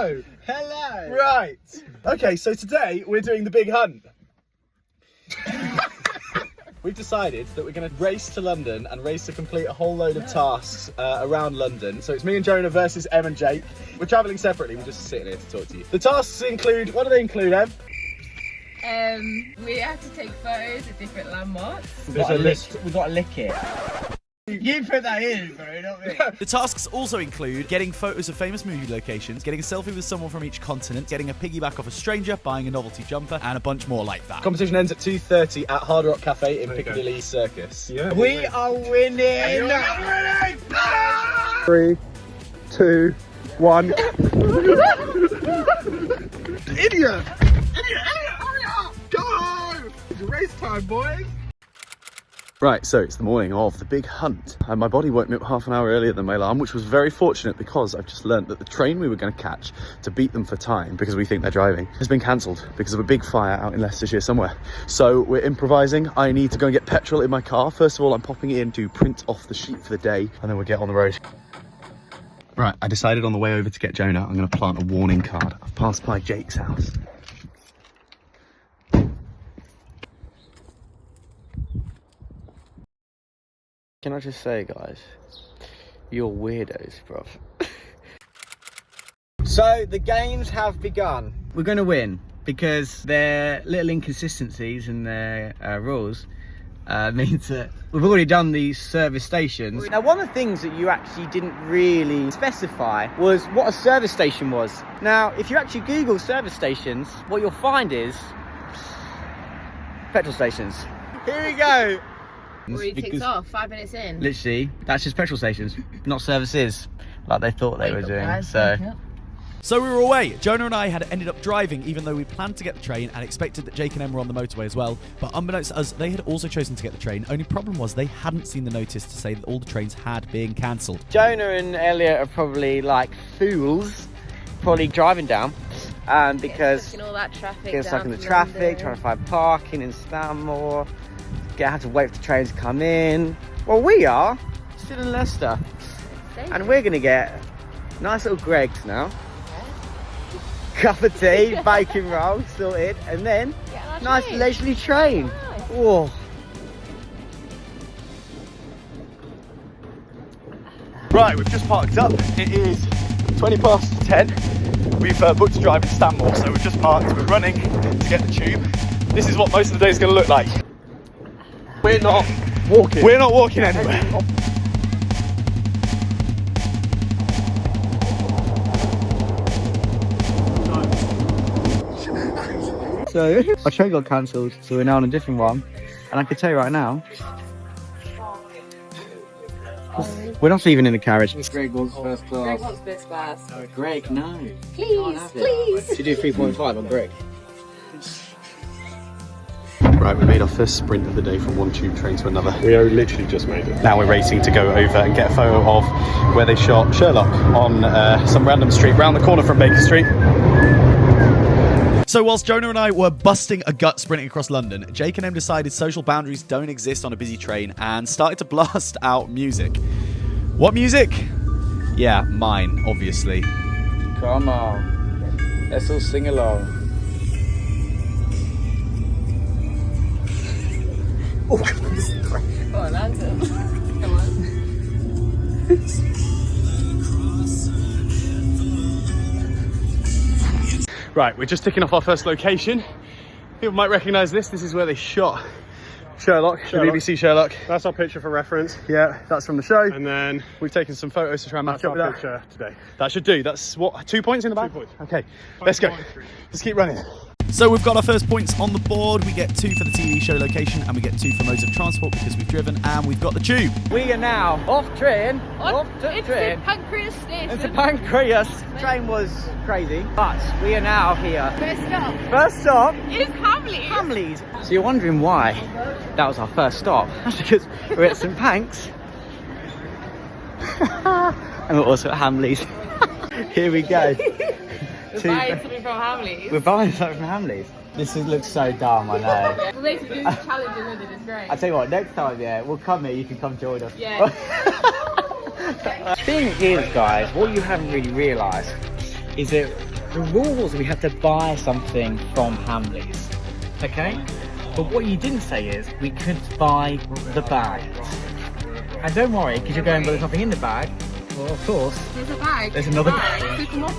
Hello! Hello! Right. Okay, so today we're doing the big hunt. We've decided that we're going to race to London and race to complete a whole load of tasks around London. So it's me and Jonah versus Em and Jake. We're travelling separately, we're just sitting here to talk to you. The tasks include, what do they include, Em? We have to take photos of different landmarks. We've got to lick it. You put that in, bro, not me. The tasks also include getting photos of famous movie locations, getting a selfie with someone from each continent, getting a piggyback off a stranger, buying a novelty jumper, and a bunch more like that. Competition ends at 2:30 at Hard Rock Cafe in Piccadilly Circus. Yeah. We are winning! 3, 2, 1. Idiot! Hurry up! Go! It's race time, boys! Right, so it's the morning of the big hunt, and my body woke me up half an hour earlier than my alarm, which was very fortunate because I've just learnt that the train we were going to catch to beat them for time, because we think they're driving, has been cancelled because of a big fire out in Leicestershire somewhere. So we're improvising. I need to go and get petrol in my car. First of all, I'm popping in to print off the sheet for the day, and then we'll get on the road. Right, I decided on the way over to get Jonah, I'm going to plant a warning card. I've passed by Jake's house. Can I just say, guys, you're weirdos, bruv. So, the games have begun. We're going to win because their little inconsistencies in their rules means that we've already done these service stations. Now, one of the things that you actually didn't really specify was what a service station was. Now, if you actually Google service stations, what you'll find is petrol stations. Here we go. Already ticked off 5 minutes in. Literally, that's just petrol stations, not services like they thought they were doing. So we were away. Jonah and I had ended up driving, even though we planned to get the train and expected that Jake and Em were on the motorway as well. But unbeknownst to us, they had also chosen to get the train. Only problem was they hadn't seen the notice to say that all the trains had been cancelled. Jonah and Elliot are probably like fools, probably driving down, because stuck in all that traffic. getting stuck in the traffic, trying to find parking in Stanmore. Have to wait for the train to come in. Well, we are still in Leicester, and we're gonna get nice little Greggs now. Cup of tea, bacon roll sorted, and then nice leisurely train. Whoa. Right, we've just parked up. It is 20 past 10. We've booked a drive in Stanmore, so we've just parked. We're running to get the tube. This is what most of the day is going to look like. We're not walking. We're not walking anywhere. So our train got cancelled, so we're now on a different one. And I can tell you right now, we're not even in the carriage. Greg wants first class. Greg wants this class. Greg, no. Please, please. You do 3.5 on Greg. Right, we made our first sprint of the day from one tube train to another. We literally just made it. Now we're racing to go over and get a photo of where they shot Sherlock on some random street round the corner from Baker Street. So whilst Jonah and I were busting a gut sprinting across London, Jake and Em decided social boundaries don't exist on a busy train and started to blast out music. What music? Yeah, mine, obviously. Come on, let's all sing along. Oh, lantern. Come on. Right, we're just ticking off our first location. People might recognise this. This is where they shot Sherlock, the BBC Sherlock. That's our picture for reference. Yeah, that's from the show. And then we've taken some photos to try and match that's up with our that. picture today. That should do. That's what, 2 points in the back? 2 points. Okay, let's go. Let's keep running. So we've got our first points on the board. We get 2 for the TV show location and we get 2 for modes of transport because we've driven, and we've got the tube. We are now off train, off to train. It's Pancreas Station. Into Pancreas. Train was crazy, but we are now here. First stop First stop is Hamleys. Hamleys. So you're wondering why that was our first stop? That's because we're at St Pancras and we're also at Hamleys. Here we go. We're buying something from Hamleys. We're buying something from Hamleys. This looks so dumb, I know. We're basically doing this challenge in London. It's great. I tell you what, next time, yeah, we'll come here. You can come join us. Yeah. Thing is, guys, what you haven't really realised is that The rule was we had to buy something from Hamleys, okay? But what you didn't say is we could buy the bags. And don't worry, because you're going, but there's nothing in the bag. Well, of course. There's a bag. There's another bag. Pick them up.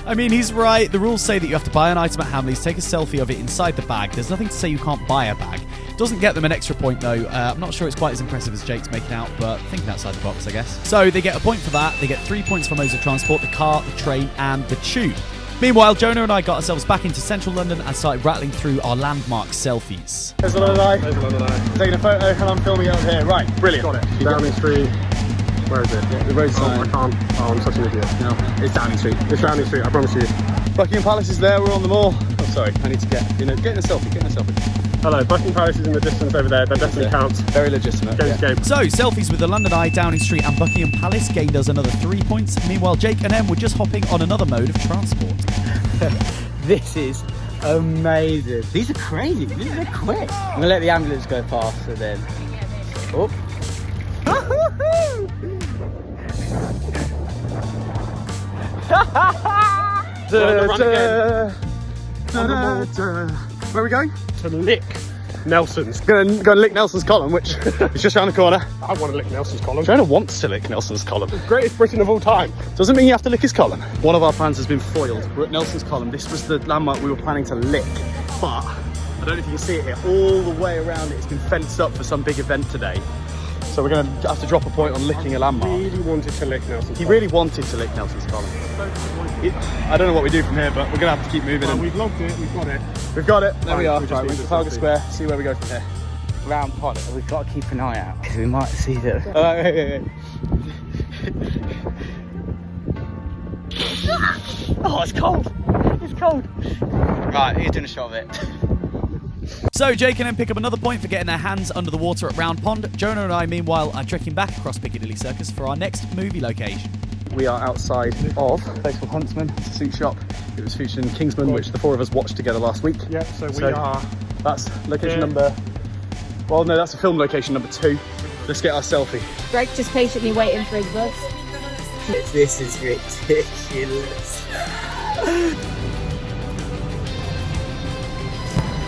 I mean, he's right. The rules say that you have to buy an item at Hamleys, take a selfie of it inside the bag. There's nothing to say you can't buy a bag. Doesn't get them an extra point, though. I'm not sure it's quite as impressive as Jake's making out, but thinking outside the box, I guess. So they get a point for that. They get 3 points for modes of transport, the car, the train, and the tube. Meanwhile, Jonah and I got ourselves back into central London and started rattling through our landmark selfies. There's a little eye. There's another eye. Taking a photo and I'm filming it up here. Right, brilliant. Got it. Downing Street. Where is it? The road Oh, sign. I can't. Oh, I'm such an idiot. No, it's Downing Street. It's Downing Street, I promise you. Buckingham Palace is there, we're on the mall. Oh, sorry, I need to get in a selfie, Hello, Buckingham Palace is in the distance over there. That definitely counts. Very legitimate. Game's game. So, selfies with the London Eye, Downing Street, and Buckingham Palace gained us another 3 points. Meanwhile, Jake and Em were just hopping on another mode of transport. This is amazing. These are crazy. These are quick. I'm gonna let the ambulance go past and then. Oh. Where are we going? To lick Nelson's. Go and lick Nelson's column, which is just around the corner. I want to lick Nelson's column. Jonah wants to lick Nelson's column. Greatest Britain of all time. Doesn't mean you have to lick his column. One of our plans has been foiled. We're at Nelson's column. This was the landmark we were planning to lick, but I don't know if you can see it here. All the way around it, it's been fenced up for some big event today. So we're going to have to drop a point on licking a landmark. He really wanted to lick Nelson's He column. really wanted to lick Nelson's column. I don't know what we do from here, but we're going to have to keep moving. Well, And we've logged it, we've got it. we've got it. There we Right, are. we just Right, need we're to at Trafalgar selfie. Square. See where we go from here. Round pond. We've got to keep an eye out because we might see them. Wait. Oh, it's cold. It's cold. Right, he's doing a shot of it. So, Jake and Em pick up another point for getting their hands under the water at Round Pond. Jonah and I, meanwhile, are trekking back across Piccadilly Circus for our next movie location. We are outside of a place called Huntsman. It's a suit shop. It was featured in Kingsman, which the four of us watched together last week. Yeah, so we are. That's location Yeah. number. Well, no, that's a film location number 2. Let's get our selfie. Greg just patiently waiting for his bus. This is ridiculous.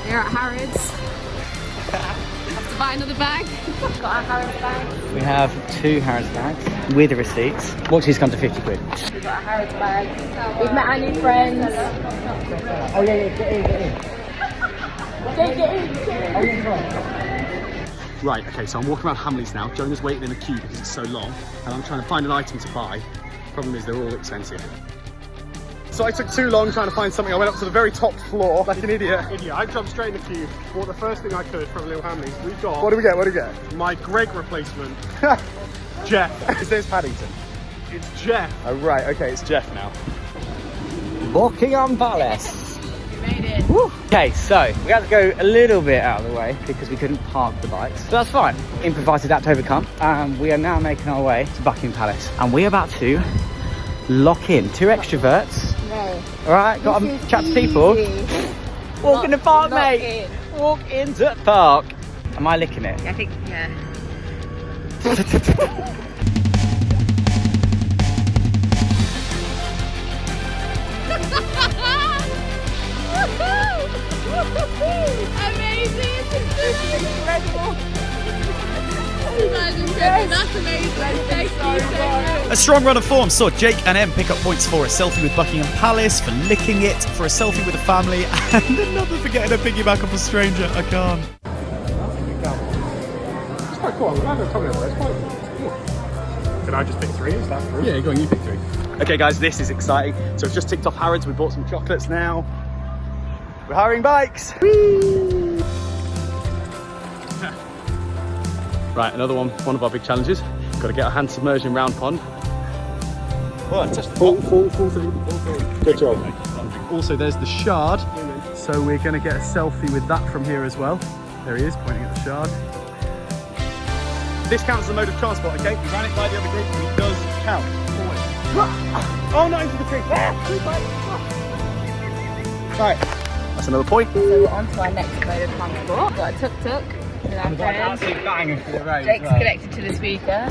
We're at Harrods. Have to buy another bag. Got our Harrods bag. We have 2 Harrods bags with the receipts. Watch these come to 50 quid. We've got our Harrods bag. We've met our new friends. Oh yeah, get in. Get in. Right, okay, so I'm walking around Hamleys now. Jonah's waiting in a queue because it's so long, and I'm trying to find an item to buy. Problem is, they're all expensive. So I took too long trying to find something. I went up to the very top floor like an idiot. Idiot. I jumped straight in the queue, bought the first thing I could from Little Hamleys. We got What do we get? my Greg replacement, Jeff. Is this Paddington? It's Jeff. Oh, right, okay, it's Jeff now. Buckingham Palace. We made it. Woo. Okay, so we had to go a little bit out of the way because we couldn't park the bikes. So that's fine. Improvise, adapt, overcome. And we are now making our way to Buckingham Palace. And we're about to lock in 2 extroverts. No. Alright, got to chat to people. Walk in the park, Lock mate. in. Walk into the park. Am I licking it? I think, yeah. Amazing! Incredible! That's amazing! Thank you so much! A strong run of form saw Jake and Em pick up points for a selfie with Buckingham Palace, for licking it, for a selfie with a family, and another for getting a piggyback off a stranger. I can't. It's quite cool. I'm glad they're coming over. It's quite cool. Can I just pick 3? Is that true? Yeah, go on, you pick 3. Okay, guys, this is exciting. So we've just ticked off Harrods. We bought some chocolates now. We're hiring bikes. Whee! Right, another one of our big challenges. Got to get our hands submerged in Round Pond. Oh, touch the Full thing. Good job. Also, there's the Shard. So we're going to get a selfie with that from here as well. There he is, pointing at the Shard. This counts as a mode of transport, okay? We ran it by the other group, and it does count. Oh, not into the tree. Right, that's another point. So we're on to our next mode of transport. Got a tuk-tuk with our friends. Banging through the road. Jake's connected to the speaker.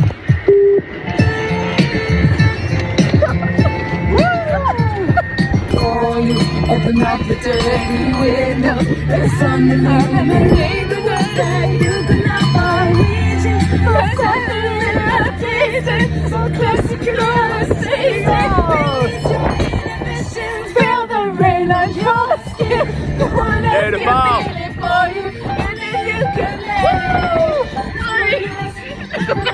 open up the dirty window. There's something in the neighborhood that you could not find. Reaching for something in the desert, so close you can almost taste it. Feel the rain on your skin. The one else can feel it for you, and then you can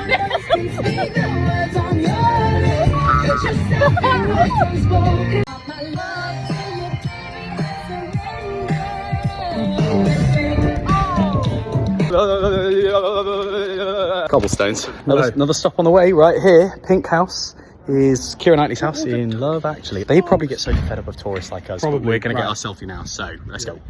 let speak the words on your lips. It's just something that you've spoken. My love to you, baby, Cobblestones. Another stop on the way right here. Pink House is Keira Knightley's house in Love Actually. They probably get so fed up of tourists like us. But we're going to get our selfie now, so let's go.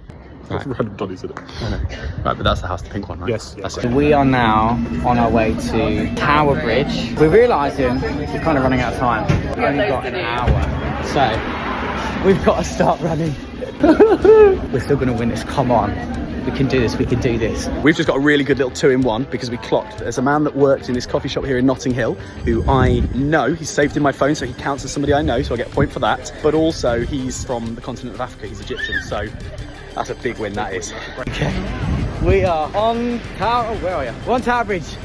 Right. Random Donnies in it. I know. Right, but that's the house, the pink one, right? Yes. That's So it. we are now on our way to Tower Bridge. We're realising we're kind of running out of time. We've only got an hour. So we've got to start running. We're still going to win this. Come on. We can do this. We can do this. We've just got a really good little 2-in-1 because we clocked. There's a man that works in this coffee shop here in Notting Hill who I know. He's saved in my phone, so he counts as somebody I know, so I get a point for that. But also, he's from the continent of Africa. He's Egyptian, so that's a big win, that is. Okay. We are on Tower... Oh, where are you? We're on Tower Bridge.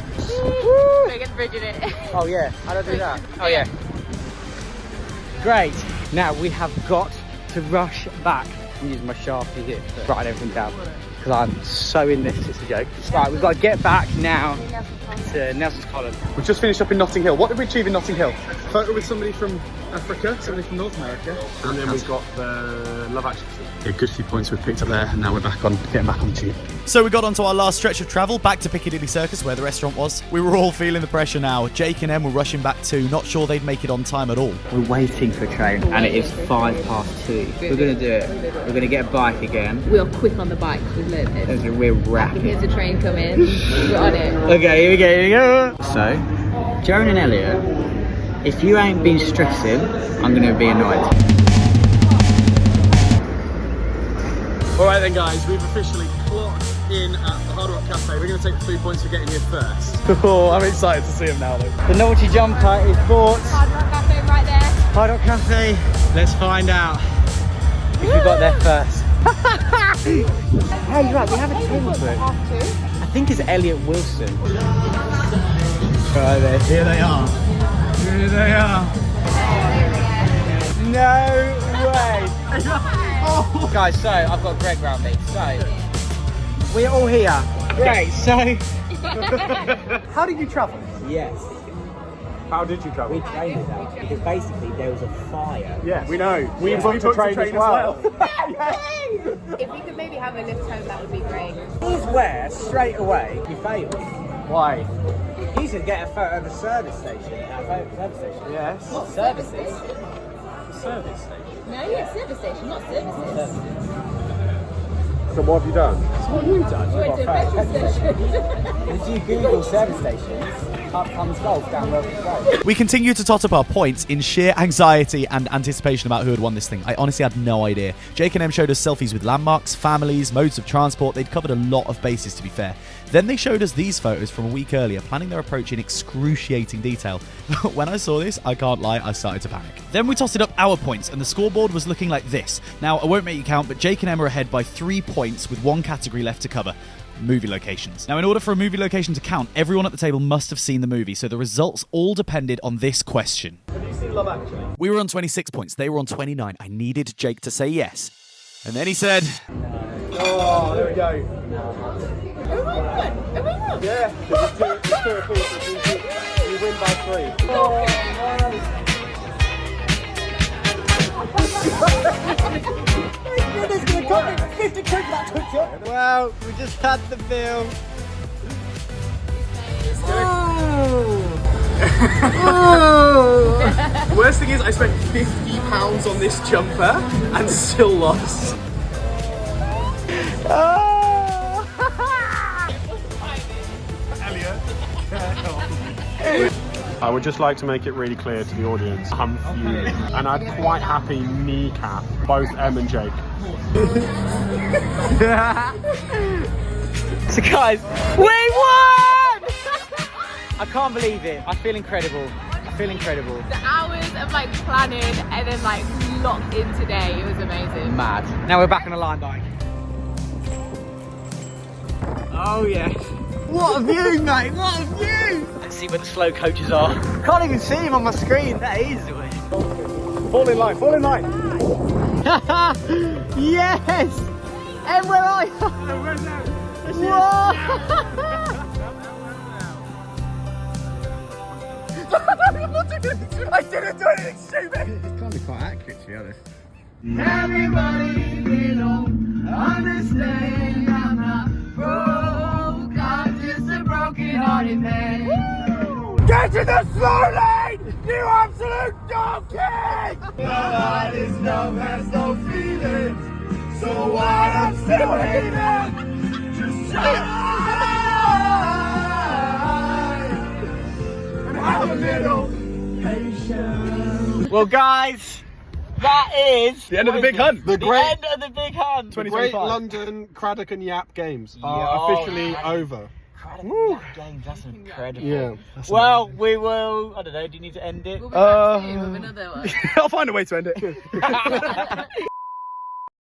Biggest bridge in it. Oh, yeah. How do I do that? Oh, yeah. Great. Now, we have got to rush back. I'm using my Sharpie here to write everything down, because I'm so in this, it's a joke. Right, we've got to get back now to Nelson's Column. We've just finished up in Notting Hill. What did we achieve in Notting Hill? Photo with somebody from Africa, somebody from North America. And then we've got the Love Actually. Yeah, good few points we've picked up there, and now we're getting back on the tube. So we got onto our last stretch of travel, back to Piccadilly Circus where the restaurant was. We were all feeling the pressure now. Jake and Em were rushing back too, not sure they'd make it on time at all. We're waiting for a train, and it is 2:05. We're going to do it. We're going to get a bike again. We're quick on the bike. We've learned this. So we're rapid. Here's the train coming. We're on it. Okay, here we go. So, Jonah and Elliot, if you ain't been stressing, I'm going to be annoyed. Alright then guys, we've officially clocked in at the Hard Rock Cafe. We're going to take the 3 points for getting here first. Oh, I'm excited to see them now though. The novelty jumper is bought. Hard Rock Cafe right there. Hard Rock Cafe. Let's find out if we got there first. Hey, you're right, we have a table book. I think it's Elliot Wilson. Right there. Here they are. Here they are. No way. Oh. Guys, so I've got Greg round me. So we're all here. Great. So How did you travel? yes, How did you travel? we trained it out because basically there was a fire. Yes, we know. We booked a train as well. If we could maybe have a lift home, that would be great. Here's where straight away you failed. Why? You should get a photo of the service station. Service station. Yes. Not services. Service station. No, yeah, service station, not services. So what have you done? What have you done? We went to a petrol station. Did you Google service stations? Up comes golf down Welcome Road. We continued to tot up our points in sheer anxiety and anticipation about who had won this thing. I honestly had no idea. Jake and Em showed us selfies with landmarks, families, modes of transport. They'd covered a lot of bases, to be fair. Then they showed us these photos from a week earlier, planning their approach in excruciating detail. When I saw this, I can't lie, I started to panic. Then we totted up our points, and the scoreboard was looking like this. Now, I won't make you count, but Jake and Em are ahead by 3 points with one category left to cover. Movie locations. Now, in order for a movie location to count, everyone at the table must have seen the movie, so the results all depended on this question. Have you seen Love Actually? We were on 26 points, they were on 29. I needed Jake to say yes. And then he said, Oh, there we go. Yeah, because it's two apiece. You win by 3. Well, we just had the bill. The worst thing is I spent £50 on this jumper and still lost. I would just like to make it really clear to the audience, I'm fuming. And I'd quite happy kneecap both Em and Jake. So guys, we won! I can't believe it. I feel incredible. I feel incredible. The hours of like planning and then like locked in today, it was amazing. Mad. Now we're back on a line bike. Oh yes. What a view, mate! What a view! Let's see where the slow coaches are. Can't even see him on my screen. That is weird. Fall in line, fall in line. Yes! And where are you? Whoa! I didn't do anything stupid! It can't be quite accurate, to be honest. Everybody, you know, understand I'm not broke. I'm just a broken-hearted man. Get to the slow lane, you absolute donkey! My heart is numb, has no feelings. So why I'm still hating? Just shine and have a little patience. Well, guys, that is The end of the big hunt. The the great, end of the big hunt. Great 2025. London Craddock and Yap games Yo, are officially over. Games, that's incredible. Yeah. Well, we will. I don't know. Do you need to end it? We'll be back soon with another one. I'll find a way to end it.